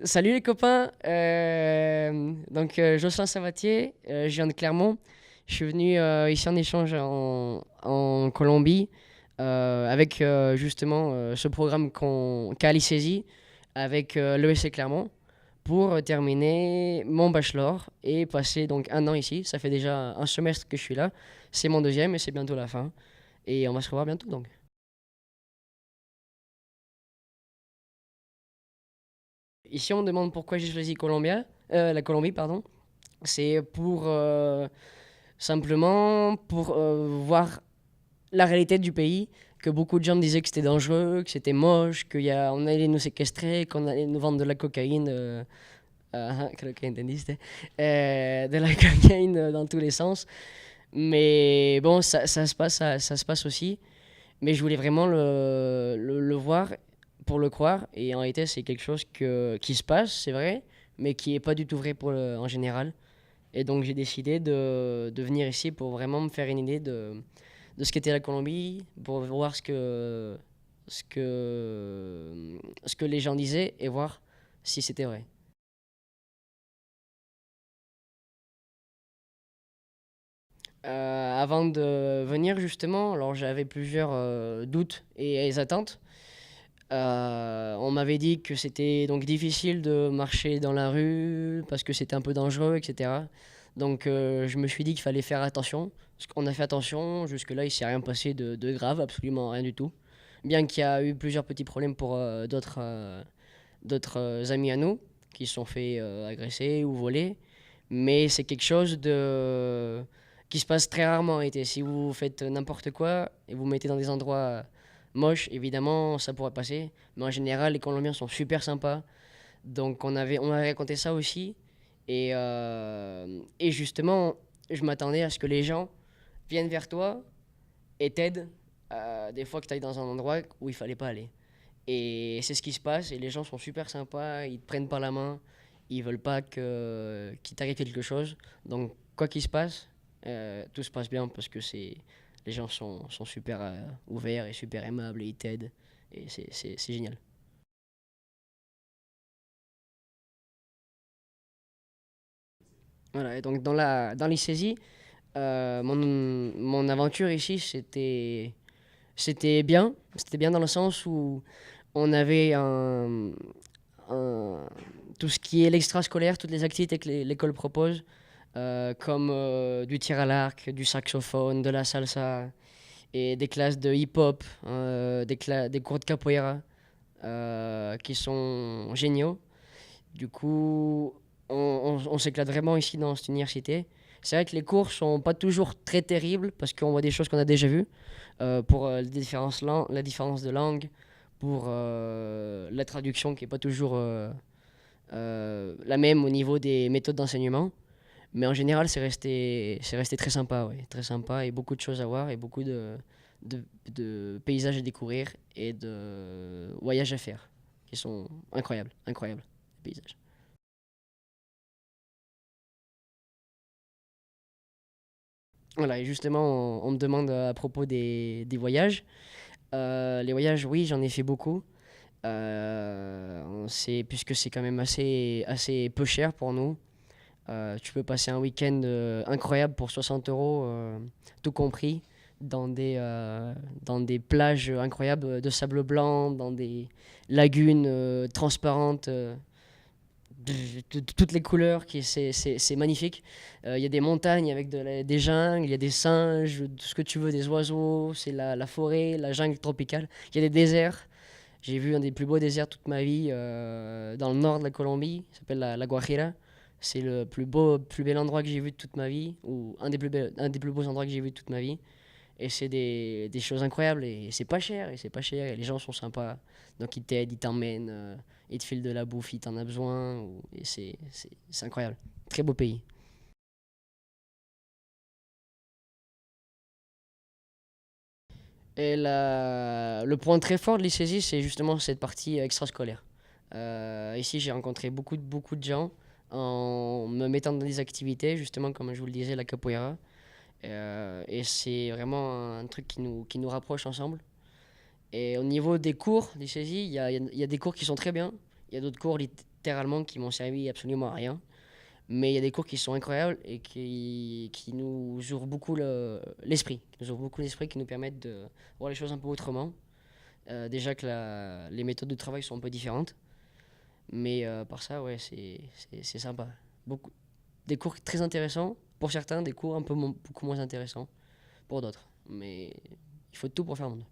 Salut les copains, Jocelyn Savatier, je viens de Clermont. Je suis venu ici en échange en Colombie avec justement ce programme qu'a l'ICESI avec l'ESC Clermont pour terminer mon bachelor et passer donc un an ici. Ça fait déjà un semestre que je suis là, c'est mon deuxième et c'est bientôt la fin. Et on va se revoir bientôt donc. Ici on me demande pourquoi j'ai choisi la Colombie, pardon. C'est pour simplement pour voir la réalité du pays, que beaucoup de gens me disaient que c'était dangereux, que c'était moche, qu'on allait nous séquestrer, qu'on allait nous vendre de la cocaïne. Creo que entendiste. De la cocaïne dans tous les sens. Mais bon, ça se passe aussi. Mais je voulais vraiment le voir pour le croire. Et en réalité, c'est quelque chose qui se passe, c'est vrai, mais qui n'est pas du tout vrai en général. Et donc j'ai décidé de venir ici pour vraiment me faire une idée de ce qu'était la Colombie, pour voir ce que les gens disaient et voir si c'était vrai. Avant de venir justement, alors j'avais plusieurs doutes et attentes. On m'avait dit que c'était donc difficile de marcher dans la rue parce que c'était un peu dangereux, etc. Donc je me suis dit qu'il fallait faire attention. On a fait attention, jusque-là il s'est rien passé de grave, absolument rien du tout. Bien qu'il y a eu plusieurs petits problèmes pour d'autres amis à nous qui se sont fait agresser ou voler. Mais c'est quelque chose qui se passe très rarement en été. Si vous faites n'importe quoi et vous mettez dans des endroits moches, évidemment, ça pourrait passer. Mais en général, les Colombiens sont super sympas. Donc on avait raconté ça aussi. Et justement, je m'attendais à ce que les gens viennent vers toi et t'aident des fois que tu ailles dans un endroit où il fallait pas aller. Et c'est ce qui se passe, et les gens sont super sympas, ils te prennent par la main, ils veulent pas qu'il t'arrive quelque chose. Donc, quoi qu'il se passe, tout se passe bien parce que les gens sont super ouverts et super aimables et ils t'aident. Et c'est génial. Voilà, et donc dans l'ICESI, mon aventure ici, c'était bien. C'était bien dans le sens où on avait un- tout ce qui est l'extrascolaire, toutes les activités que l'école propose, comme du tir à l'arc, du saxophone, de la salsa, et des classes de hip-hop, des cours de capoeira, qui sont géniaux. Du coup, on s'éclate vraiment ici dans cette université. C'est vrai que les cours sont pas toujours très terribles parce qu'on voit des choses qu'on a déjà vues pour la différence de langue, pour la traduction qui est pas toujours la même au niveau des méthodes d'enseignement. Mais en général, c'est resté très sympa, ouais, très sympa et beaucoup de choses à voir et beaucoup de, de paysages à découvrir et de voyages à faire qui sont incroyables, incroyables, les paysages. Voilà, et justement, on me demande à propos des voyages. Les voyages, oui, j'en ai fait beaucoup. Puisque c'est quand même assez peu cher pour nous. Tu peux passer un week-end incroyable pour 60 euros, tout compris, dans des plages incroyables de sable blanc, dans des lagunes transparentes, de toutes les couleurs, c'est magnifique. Il y a des montagnes avec des jungles, il y a des singes, tout ce que tu veux, des oiseaux, c'est la forêt, la jungle tropicale. Il y a des déserts. J'ai vu un des plus beaux déserts toute ma vie dans le nord de la Colombie, il s'appelle la Guajira. C'est le plus bel endroit que j'ai vu de toute ma vie, ou un des plus beaux endroits que j'ai vu de toute ma vie. Et c'est des choses incroyables, et c'est pas cher, et les gens sont sympas. Donc ils t'aident, ils t'emmènent, ils te filent de la bouffe, ils t'en as besoin, et c'est incroyable. Très beau pays. Et le point très fort de l'ICESI, c'est justement cette partie extrascolaire. Ici, j'ai rencontré beaucoup de gens en me mettant dans des activités, justement, comme je vous le disais, la capoeira. Et c'est vraiment un truc qui nous rapproche ensemble. Et au niveau des cours d'ICESI, il y a des cours qui sont très bien. Il y a d'autres cours littéralement qui m'ont servi absolument à rien. Mais il y a des cours qui sont incroyables et qui nous ouvrent beaucoup l'esprit. Qui nous ouvrent beaucoup l'esprit, qui nous permettent de voir les choses un peu autrement. Déjà que les méthodes de travail sont un peu différentes. Mais par ça, ouais, c'est sympa. Beaucoup, des cours très intéressants pour certains, des cours un peu beaucoup moins intéressants pour d'autres. Mais il faut tout pour faire un monde.